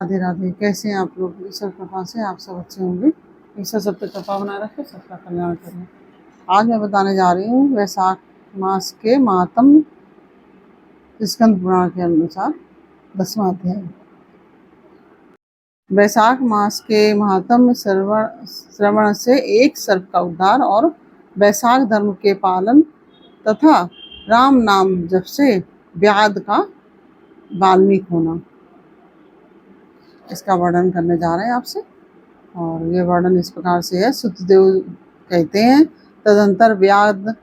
राधे राधे। कैसे हैं आप लोग? ईश्वर कृपा से आप सब अच्छे होंगे। ईश्वर सब पे कृपा बनाए रखे, सबका कल्याण करें। आज मैं बताने जा रही हूँ वैशाख मास के महात्म, स्कंद पुराण के अनुसार 10वां अध्याय। वैशाख मास के महात्म श्रवण से एक सर्प का उद्धार और वैशाख धर्म के पालन तथा राम नाम जप से व्याध का वाल्मीकि होना, इसका वर्णन करने जा रहे हैं आपसे। और ये वर्णन इस प्रकार से है। सुतदेव कहते हैं, तदंतर व्याध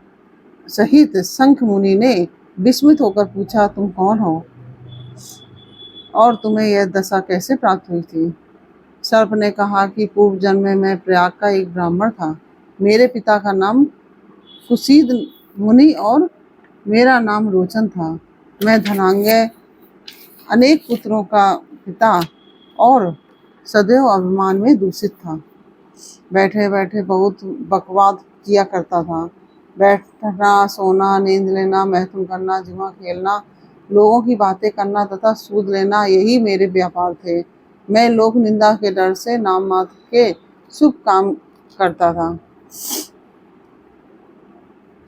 सहित शंख मुनि ने विस्मित होकर पूछा, तुम कौन हो और तुम्हें यह दशा कैसे प्राप्त हुई थी? सर्प ने कहा कि पूर्व जन्म में मैं प्रयाग का एक ब्राह्मण था। मेरे पिता का नाम कुशीद मुनि और मेरा नाम रोचन था। मैं धनांगय, अनेक पुत्रों का पिता और सदैव अभिमान में दूषित था। बैठे बैठे बहुत बकवाद किया करता था। बैठना, सोना, नींद लेना, मैथुन करना, जुआ खेलना, लोगों की बातें करना तथा सूद लेना, यही मेरे व्यापार थे। मैं लोक निंदा के डर से नाम मात्र के शुभ काम करता था,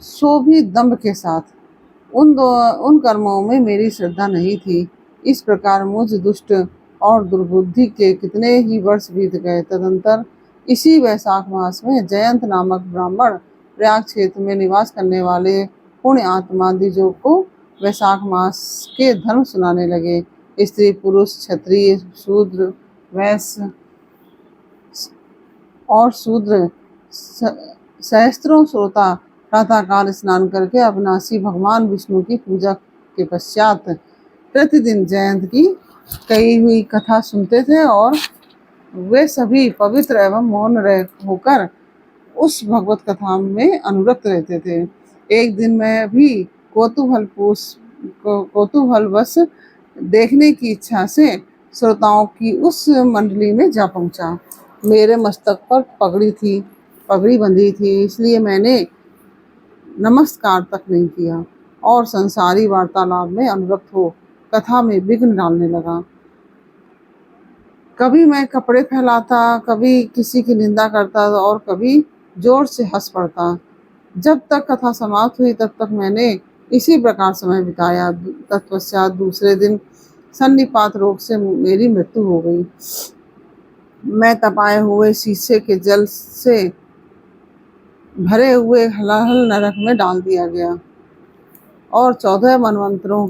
सो भी दंभ के साथ। उन कर्मों में मेरी श्रद्धा नहीं थी। इस प्रकार मुझ दुष्ट और दुर्बुद्धि के कितने ही वर्ष बीत गए। तदंतर इसी वैशाख मास में जयंत नामक ब्राह्मण प्रयाग क्षेत्र में निवास करने वाले पुण्य आत्मा द्विजों को वैशाख मास के धर्म सुनाने लगे। स्त्री पुरुष, क्षत्रिय, शूद्र, वैश्य और शूद्र सहस्त्रों श्रोता प्रातःकाल स्नान करके अविनाशी भगवान विष्णु की पूजा के पश्चात प्रतिदिन जयंत की कही हुई कथा सुनते थे और वे सभी पवित्र एवं मौन होकर उस भगवत कथा में अनुरक्त रहते थे। एक दिन मैं भी कौतूहलवश देखने की इच्छा से श्रोताओं की उस मंडली में जा पहुंचा। मेरे मस्तक पर पगड़ी बंधी थी, इसलिए मैंने नमस्कार तक नहीं किया और संसारी वार्तालाप में अनुरक्त हो कथा में विघ्न डालने लगा। कभी मैं कपड़े फैलाता, कभी किसी की निंदा करता और कभी जोर से हंस पड़ता। जब तक कथा समाप्त हुई तब तक मैंने इसी प्रकार समय बिताया। तत्पश्चात दूसरे दिन सन्निपात रोग से मेरी मृत्यु हो गई। मैं तपाए हुए शीशे के जल से भरे हुए हलाहल नरक में डाल दिया गया और 14 मनवंतरों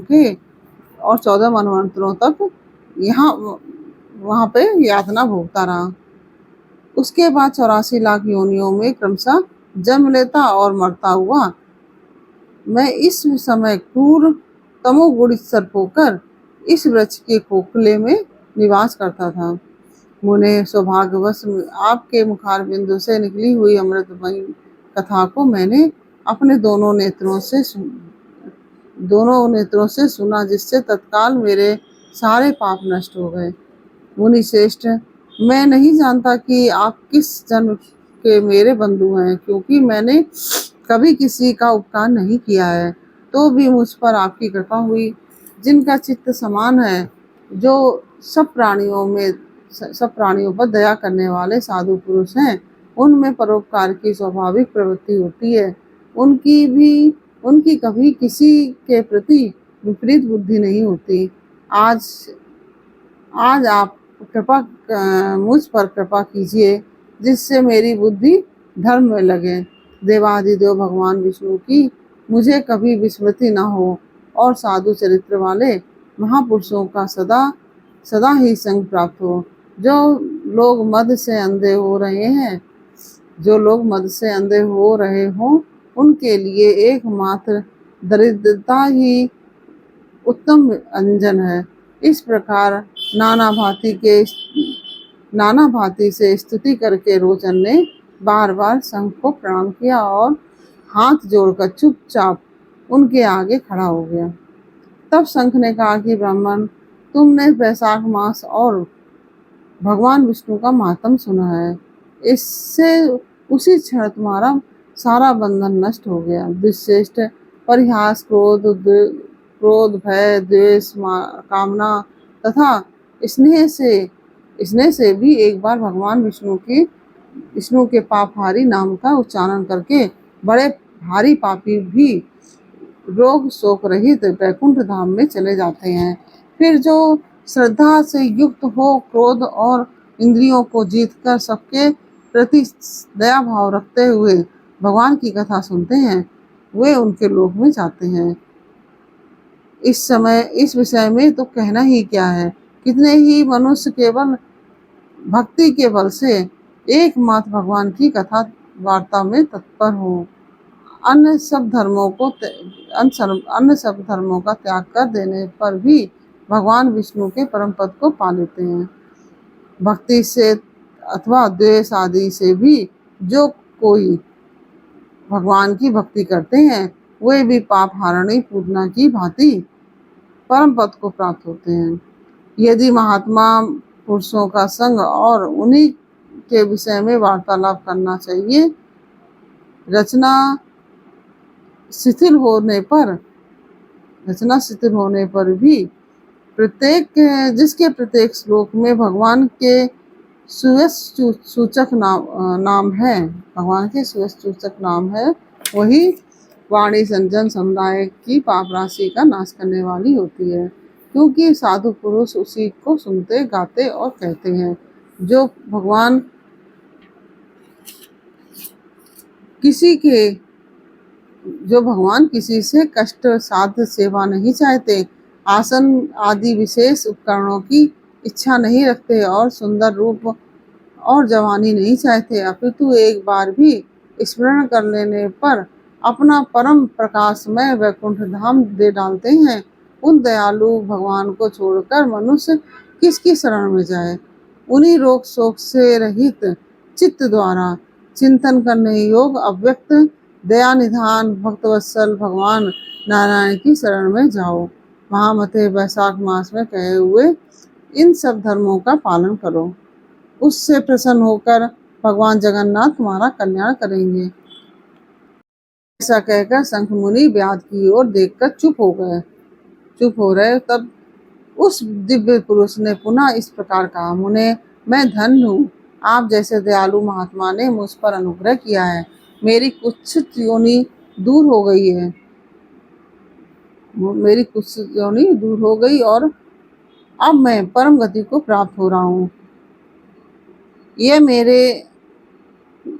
तक वहाँ पे यातना भोगता रहा। उसके बाद 84 लाख योनियों में क्रमशः जन्म लेता और मरता हुआ मैं इस समय क्रूर तमोगुणित सर्प होकर इस वृक्ष के खोखले में निवास करता था। मुने, सौभाग्यवश आपके मुखारबिंदु से निकली हुई अमृतमयी कथा को मैंने अपने दोनों नेत्रों से सुना, जिससे तत्काल मेरे सारे पाप नष्ट हो गए। मुनि श्रेष्ठ, मैं नहीं जानता कि आप किस जन्म के मेरे बंधु हैं, क्योंकि मैंने कभी किसी का उपकार नहीं किया है, तो भी मुझ पर आपकी कृपा हुई। जिनका चित्त समान है, जो सब प्राणियों पर दया करने वाले साधु पुरुष हैं, उनमें परोपकार की स्वाभाविक प्रवृत्ति होती है। उनकी कभी किसी के प्रति विपरीत बुद्धि नहीं होती। आज आप मुझ पर कृपा कीजिए, जिससे मेरी बुद्धि धर्म में लगे। देवादिदेव भगवान विष्णु की मुझे कभी विस्मृति न हो और साधु चरित्र वाले महापुरुषों का सदा ही संग प्राप्त हो। जो लोग मद से अंधे हो रहे हों, उनके लिए एकमात्र दरिद्रता ही उत्तम अंजन है। इस प्रकार नाना भांति से स्तुति करके रोचन ने बार बार शंख को प्रणाम किया और हाथ जोड़कर चुपचाप उनके आगे खड़ा हो गया। तब शंख ने कहा कि ब्राह्मण, तुमने वैशाख मास और भगवान विष्णु का महात्म सुना है। इससे उसी क्षण तुम्हारा सारा बंधन नष्ट हो गया। दुश्चेष्ट, परिहास, क्रोध, भय, द्वेष, कामना तथा स्नेह से भी एक बार भगवान विष्णु के पापहारी नाम का उच्चारण करके बड़े भारी पापी भी रोग शोक रहित वैकुंठ धाम में चले जाते हैं। फिर जो श्रद्धा से युक्त हो, क्रोध और इंद्रियों को जीतकर सबके प्रति दया भाव रखते हुए भगवान की कथा सुनते हैं, वे उनके लोक में जाते हैं। इस विषय में तो कहना ही क्या है। कितने ही मनुष्य केवल भक्ति के बल से एकमात्र भगवान की कथा वार्ता में तत्पर हो, अन्य सब धर्मों का त्याग कर देने पर भी भगवान विष्णु के परम पद को पा लेते हैं। भक्ति से अथवा द्वेष आदि से भी जो कोई भगवान की भक्ति करते हैं, वे भी पाप हारणी पूतना की भांति परम पद को प्राप्त होते हैं। यदि महात्मा पुरुषों का संग और उन्हीं के विषय में वार्तालाप करना चाहिए, रचना शिथिल होने पर भी जिसके प्रत्येक श्लोक में भगवान के सूचक नाम है, वही वाणी संजन समुदाय की पाप राशि का नाश करने वाली होती है। क्योंकि साधु पुरुष उसी को सुनते, गाते और कहते हैं। जो भगवान किसी से कष्ट साध्य सेवा नहीं चाहते, आसन आदि विशेष उपकरणों की इच्छा नहीं रखते और सुंदर रूप और जवानी नहीं चाहते, अपितु एक बार भी स्मरण कर लेने पर अपना परम प्रकाशमय वैकुंठ धाम दे डालते हैं, उन दयालु भगवान को छोड़कर मनुष्य किसकी शरण में जाए। उन्हीं रोग शोक से रहित चित्त द्वारा चिंतन करने योग्य अव्यक्त दया निधान भक्तवत्सल भगवान नारायण की शरण में जाओ। महामते वैशाख मास में कहे हुए इन सब धर्मों का पालन करो, उससे प्रसन्न होकर भगवान जगन्नाथ तुम्हारा कल्याण करेंगे। ऐसा कहकर शंख मुनि व्याध की ओर देखकर चुप हो रहे। तब उस दिव्य पुरुष ने पुनः इस प्रकार कहा, मुने, मैं धन्य हूँ, आप जैसे दयालु महात्मा ने मुझ पर अनुग्रह किया है। मेरी कुत्सित योनि दूर हो गई और अब मैं परम गति को प्राप्त हो रहा हूँ। यह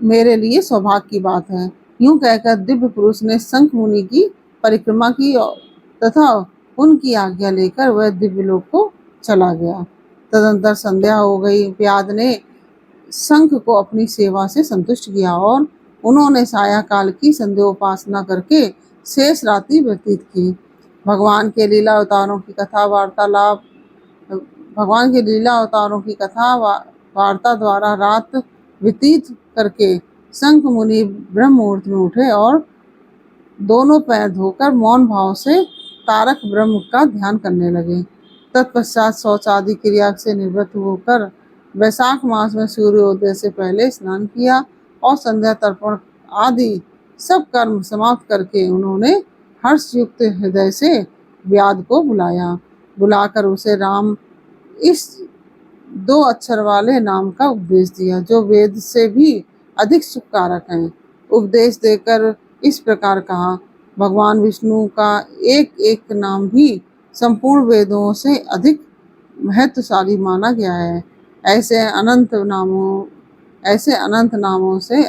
मेरे लिए सौभाग्य की बात है। यूं कहकर दिव्य पुरुष ने शंख मुनि की परिक्रमा की तथा उनकी आज्ञा लेकर वह दिव्य लोक को चला गया। तदंतर संध्या हो गई। व्याध ने शंख को अपनी सेवा से संतुष्ट किया और उन्होंने साया काल की संध्योपासना करके शेष रात्रि व्यतीत की। भगवान के लीला अवतारों की वार्ता द्वारा रात व्यतीत करके शंख मुनि ब्रह्म मुहूर्त में उठे और दोनों पैर धोकर मौन भाव से तारक ब्रह्म का ध्यान करने लगे। तत्पश्चात शौच आदि क्रिया से निवृत्त होकर वैशाख मास में सूर्योदय से पहले स्नान किया और संध्या तर्पण आदि सब कर्म समाप्त करके उन्होंने हर्ष युक्त हृदय से व्याध को बुलाकर उसे राम इस 2 अक्षर वाले नाम का उपदेश दिया, जो वेद से भी अधिक सुखकारक है। उपदेश देकर इस प्रकार कहा, भगवान विष्णु का एक एक नाम भी संपूर्ण वेदों से अधिक महत्वशाली माना गया है। ऐसे अनंत नामों से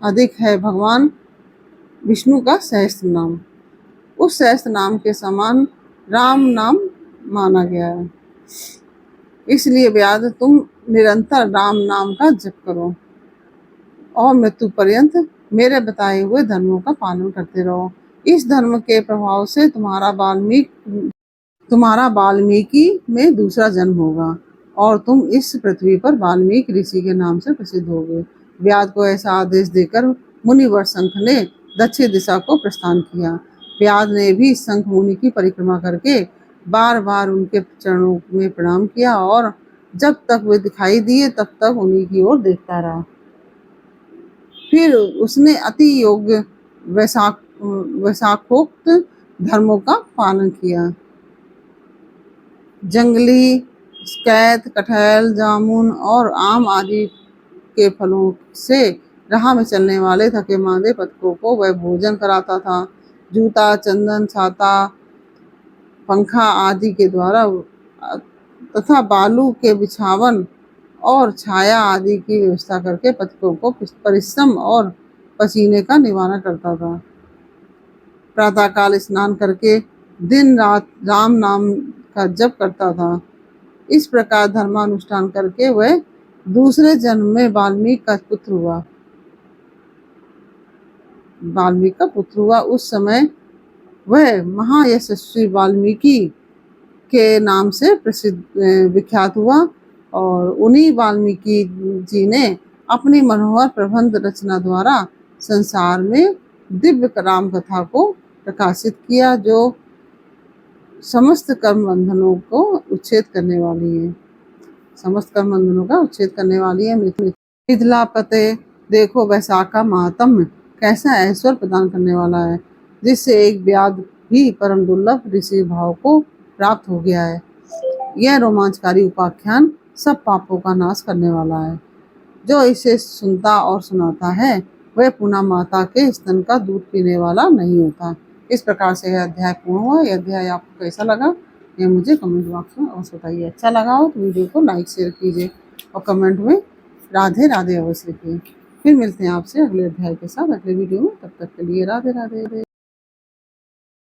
अधिक है भगवान विष्णु का सहस्त्र नाम। उस सहस्त्र नाम के समान राम नाम माना गया है। इसलिए व्याध, तुम निरंतर राम नाम का जप करो और मृत्यु पर्यंत मेरे बताए हुए धर्मों का पालन करते रहो। इस धर्म के प्रभाव से तुम्हारा वाल्मीकि में दूसरा जन्म होगा और तुम इस पृथ्वी पर वाल्मीकि ऋषि के नाम से प्रसिद्ध होगे। व्याध को ऐसा आदेश देकर मुनिवर शंख ने दक्षिण दिशा को प्रस्थान किया। व्याध ने भी शंख मुनि की परिक्रमा करके बार बार उनके चरणों में प्रणाम किया और जब तक वे दिखाई दिए तब तक उन्हीं की ओर देखता रहा। फिर उसने अति योग्य वैशाखोक्त धर्मों का पालन किया। जंगली कैत, कटहल, जामुन और आम आदि के फलों से राह में चलने वाले थके मांदे पथिकों को वह भोजन कराता था। जूता, चंदन, छाता, पंखा आदि के द्वारा तथा बालू के बिछावन और छाया आदि की व्यवस्था करके पथिकों को परिश्रम और पसीने का निवारण करता था। प्रातःकाल स्नान करके दिन रात राम नाम का जप करता था। इस प्रकार धर्मानुष्ठान करके वह दूसरे जन्म में वाल्मीकि का पुत्र हुआ। वाल्मीकि का पुत्र हुआ। उस समय वह महायशस्वी वाल्मीकि के नाम से प्रसिद्ध विख्यात हुआ और उन्हीं वाल्मीकि जी ने अपनी मनोहर प्रबंध रचना द्वारा संसार में दिव्य राम कथा को प्रकाशित किया, जो समस्त कर्म बंधनों को उच्छेद करने वाली है। समस्त कर्म बंधनों का उच्छेद करने वाली है। मिथिला पते देखो वैशाखा महात्म्य कैसा ऐश्वर्य प्रदान करने वाला है, जिससे एक व्याध भी परम दुर्लभ ऋषि भाव को प्राप्त हो गया है। यह रोमांचकारी उपाख्यान सब पापों का नाश करने वाला है। जो इसे सुनता और सुनाता है वह पुनः माता के स्तन का दूध पीने वाला नहीं होता। इस प्रकार से यह अध्याय पूर्ण हुआ। यह अध्याय आपको कैसा लगा ये मुझे कमेंट बॉक्स में अवश्य बताइए। अच्छा लगा हो तो वीडियो को लाइक शेयर कीजिए और कमेंट में राधे राधे अवश्य लिखिए। फिर मिलते हैं आपसे अगले अध्याय के साथ अगले वीडियो में। तब तक के लिए राधे राधे।